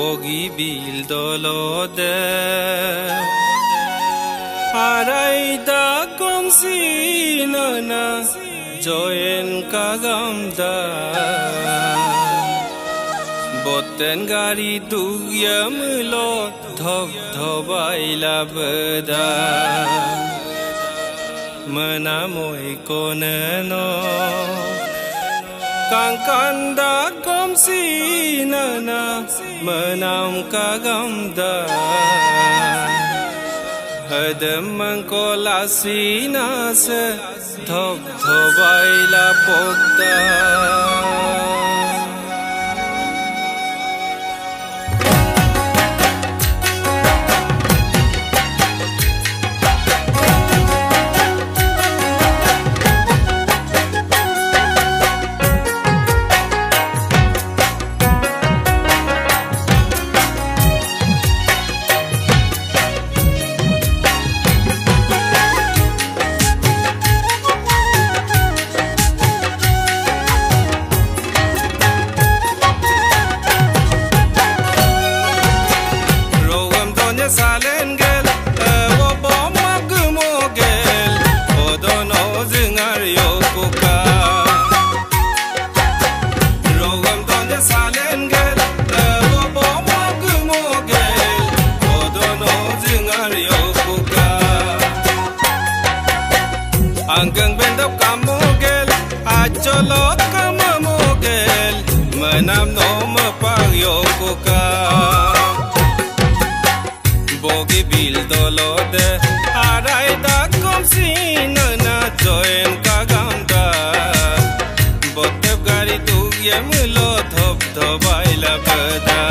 Bogi bil dolode Araida komsinana Joyen kagamda Boten gari dugyamlo Thok thobaila beda Menamoy koneno Kangkanda komsinana Menam kagamda Hademang kolasina se Thok thobaila pokda Salengel, waboma gumogel, odono zingar yokuka. Rogam donde salengel, waboma gumogel, odono zingar yokuka. Angkang bendok kamogel, ajolo kamamogel, menam no mepag yokuka. Bogi bil dolode Araida komsinana Joyen kagamda Botep gari dugyamlo Thop thobaila beda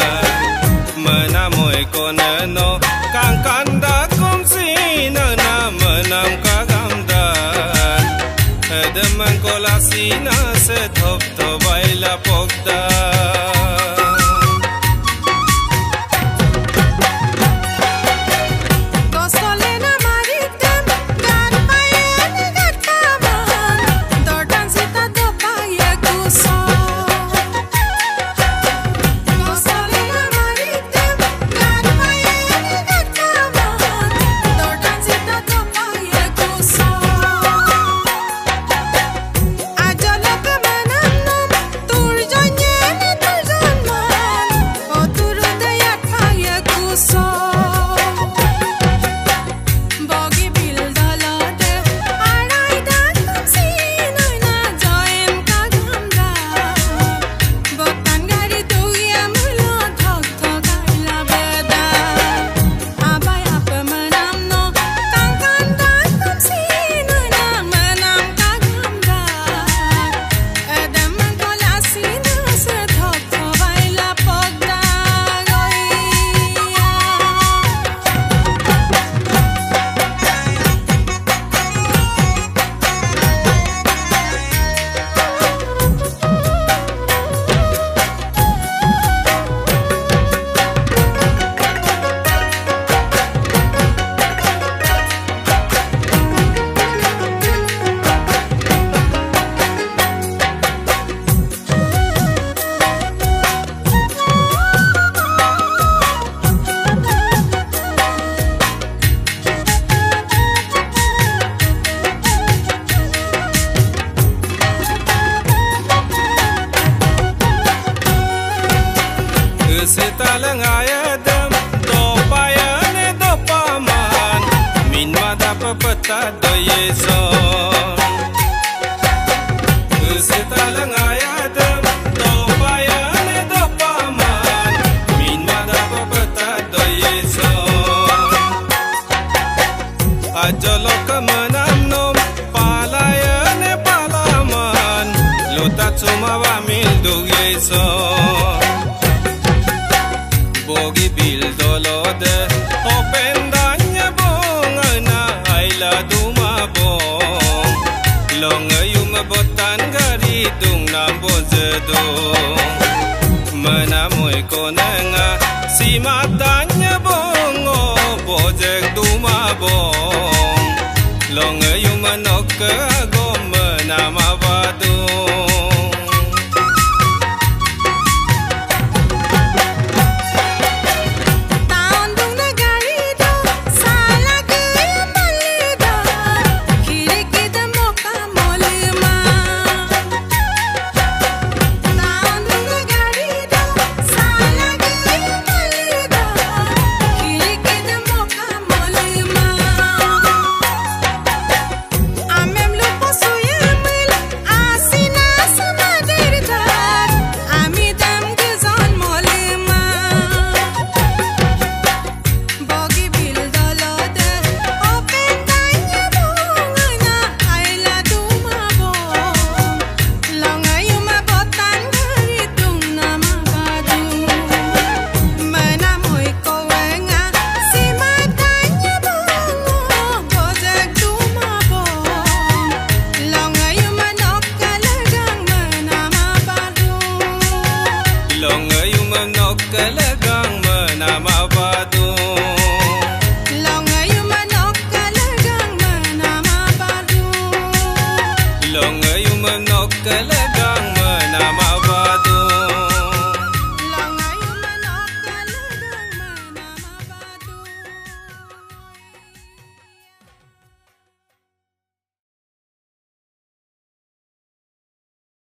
Menamoy koneno Kangkanda komsinana Menam kagamda Hademang kolasina Se thop thobaila pokda Setalang ayadam Dopayane dopaman Min madapa peta doyeson Setalang ayadam Dopayane dopaman Min madapa peta doyeson Ajolo kemenam nom Palayane palaman Lutat sumawa mil doyeson Bogi bil dolode Opendanya bongana Aila duma bong Longayum botan gari Dung nambo zedong Menamoy konanga Si matanya bongo Bojek duma bong Longayum manok ke agom Menama badung mokkalagang manamaw